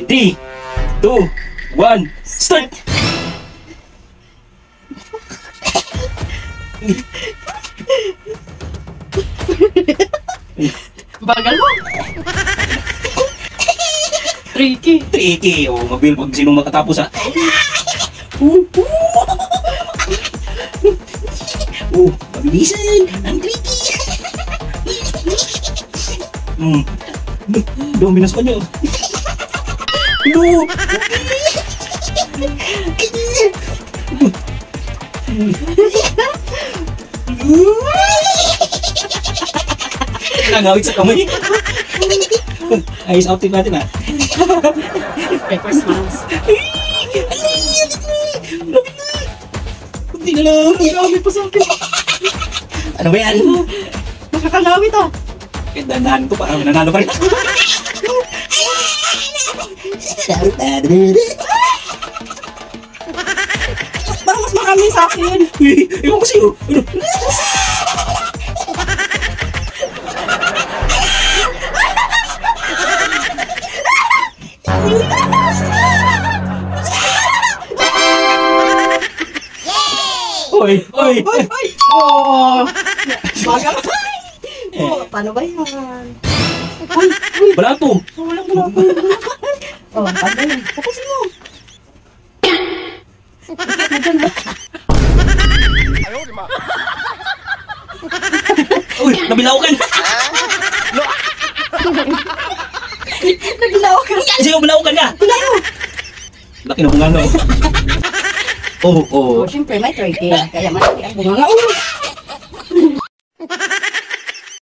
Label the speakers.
Speaker 1: In 3, 2, 1, start!
Speaker 2: Bagal mo. Tricky.
Speaker 1: Tricky. O, mabil pag sinong makatapos ha. Mabilisan. Ang tricky. Dami na sa kanya. No. Nangawit sa kamay. Ayos outfit natin ha.
Speaker 2: Pepper smiles.
Speaker 1: Hindi na lang.
Speaker 2: Marami pa sa akin.
Speaker 1: Ano ba yan?
Speaker 2: Nakakangawit ah.
Speaker 1: Kahit dandahan ko parang nanalo pa rin.
Speaker 2: Parang mas marami sa akin.
Speaker 1: Ewan ko sa'yo. Oy! Oy!
Speaker 2: Ay! Oh! Bagal. Oh, paano ba yan?
Speaker 1: Wala to!
Speaker 2: Wala. Oh, paano yan? Tapusin mo.
Speaker 1: Uy! Nabilaw ka!
Speaker 2: Naglaw ka.
Speaker 1: Sa'yo, bilaw ka na!
Speaker 2: Bilaw!
Speaker 1: Laki na bunga no? Oh, oh.
Speaker 2: Oh, siyempre may tricky. Kaya malaki ang bunga nga.